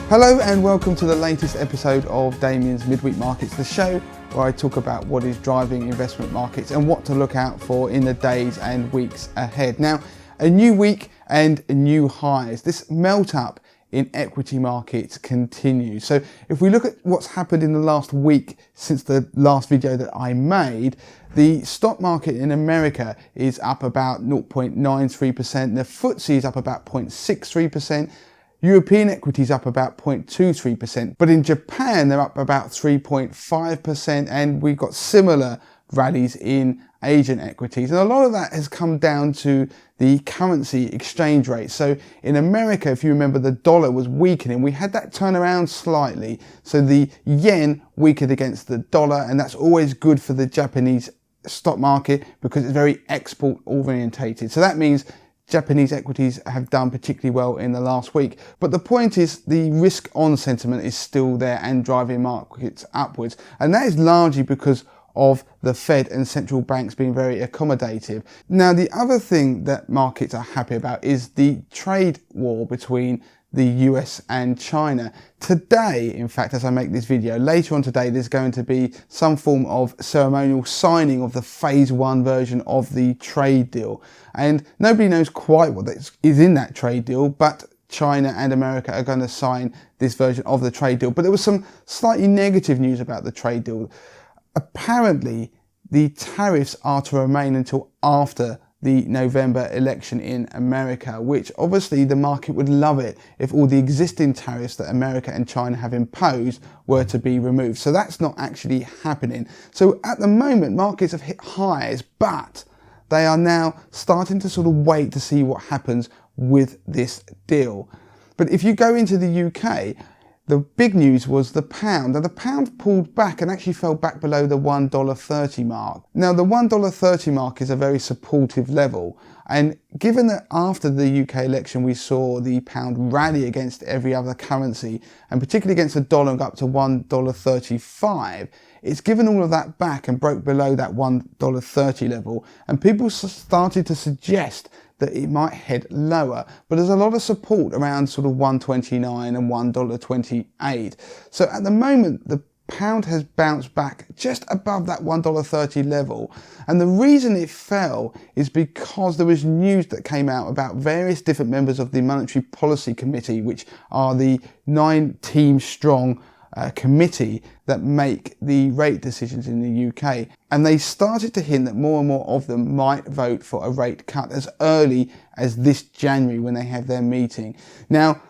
Hello and welcome to the latest episode of Damien's Midweek Markets, the show where I talk about what is driving investment markets and what to look out for in the days and weeks ahead. Now, a new week and new highs. This melt up in equity markets continues. So if we look at what's happened in the last week since the last video that I made, the stock market in America is up about 0.93%. The FTSE is up about 0.63%. European equities up about 0.23%, but in Japan they're up about 3.5%, and we've got similar rallies in Asian equities. And a lot of that has come down to the currency exchange rate. So in America, if you remember, the dollar was weakening. We had that turn around slightly. So the yen weakened against the dollar, and that's always good for the Japanese stock market because it's very export orientated. So that means Japanese equities have done particularly well in the last week. But the point is the risk on sentiment is still there and driving markets upwards. And that is largely because of the Fed and central banks being very accommodative. Now, the other thing that markets are happy about is the trade war between the US and China. Today, in fact, as I make this video, later on today, there's going to be some form of ceremonial signing of the phase 1 version of the trade deal. And nobody knows quite what is in that trade deal, but China and America are going to sign this version of the trade deal. But there was some slightly negative news about the trade deal. Apparently, the tariffs are to remain until after the November election in America, which obviously the market would love it if all the existing tariffs that America and China have imposed were to be removed. So that's not actually happening. So at the moment, markets have hit highs, but they are now starting to sort of wait to see what happens with this deal. But if you go into the UK, the big news was the pound. Now the pound pulled back and actually fell back below the $1.30 mark. Now the $1.30 mark is a very supportive level, and given that after the UK election we saw the pound rally against every other currency, and particularly against the dollar and up to $1.35, it's given all of that back and broke below that $1.30 level, and people started to suggest that it might head lower, but there's a lot of support around sort of $1.29 and $1.28. So at the moment, the pound has bounced back just above that $1.30 level. And the reason it fell is because there was news that came out about various different members of the Monetary Policy Committee, which are the 9-team strong committee that make the rate decisions in the UK. And they started to hint that more and more of them might vote for a rate cut as early as this January when they have their meeting. Now,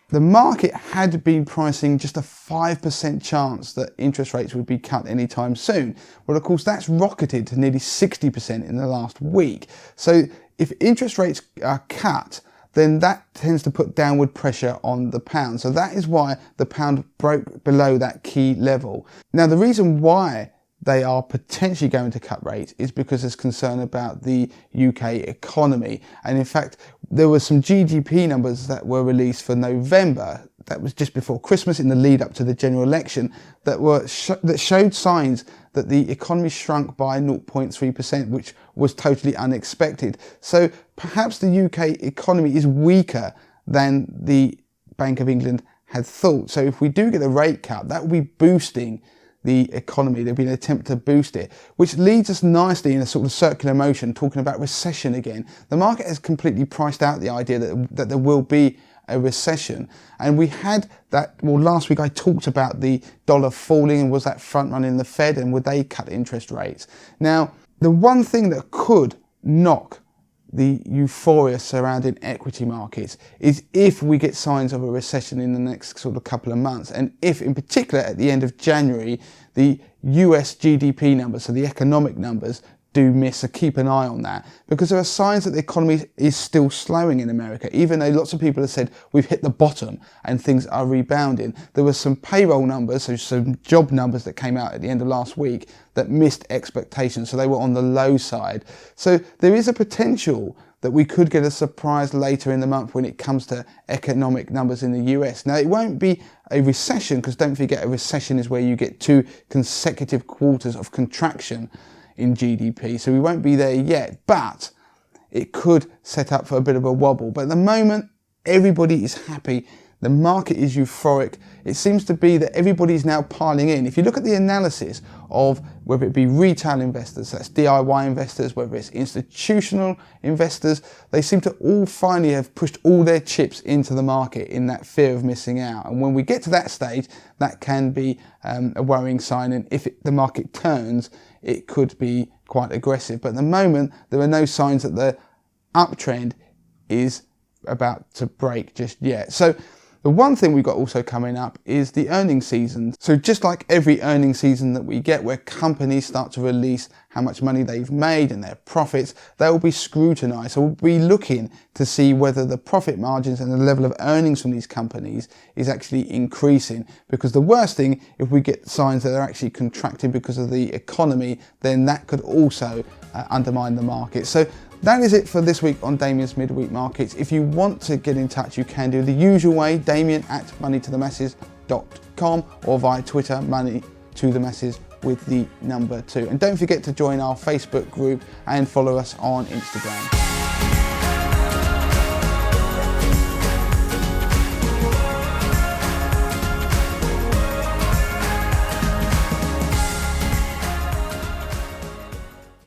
the market had been pricing just a 5% chance that interest rates would be cut anytime soon. Well, of course, that's rocketed to nearly 60% in the last week. So if interest rates are cut, then that tends to put downward pressure on the pound. So that is why the pound broke below that key level. Now, the reason why they are potentially going to cut rates is because there's concern about the UK economy. And in fact, there were some GDP numbers that were released for November, that was just before Christmas in the lead up to the general election, that showed signs that the economy shrunk by 0.3%, which was totally unexpected. So perhaps the UK economy is weaker than the Bank of England had thought. So if we do get a rate cut, that will be boosting the economy. There'll be an attempt to boost it, which leads us nicely in a sort of circular motion, talking about recession again. The market has completely priced out the idea that there will be a recession. And we had that, well, last week I talked about the dollar falling and was that front running the Fed and would they cut interest rates? Now, the one thing that could knock the euphoria surrounding equity markets is if we get signs of a recession in the next sort of couple of months, and if in particular at the end of January the US GDP numbers, so the economic numbers, do miss. So keep an eye on that, because there are signs that the economy is still slowing in America, even though lots of people have said we've hit the bottom and things are rebounding. There were some payroll numbers, so some job numbers that came out at the end of last week that missed expectations, so they were on the low side. So there is a potential that we could get a surprise later in the month when it comes to economic numbers in the US. Now, it won't be a recession, because don't forget, a recession is where you get 2 consecutive quarters of contraction in GDP, so we won't be there yet, but it could set up for a bit of a wobble. But at the moment, everybody is happy The market is euphoric. It seems to be that everybody's now piling in. If you look at the analysis of whether it be retail investors, so that's DIY investors, whether it's institutional investors, they seem to all finally have pushed all their chips into the market in that fear of missing out. And when we get to that stage, that can be a worrying sign. And if the market turns, it could be quite aggressive. But at the moment, there are no signs that the uptrend is about to break just yet. So the one thing we've got also coming up is the earnings season. So just like every earnings season that we get where companies start to release how much money they've made and their profits, they will be scrutinized. So we'll be looking to see whether the profit margins and the level of earnings from these companies is actually increasing. Because the worst thing, if we get signs that they're actually contracting because of the economy, then that could also undermine the market. So that is it for this week on Damien's Midweek Markets. If you want to get in touch, you can do the usual way, damien@moneytothemasses.com, or via Twitter, moneytothemasses with the number 2. And don't forget to join our Facebook group and follow us on Instagram.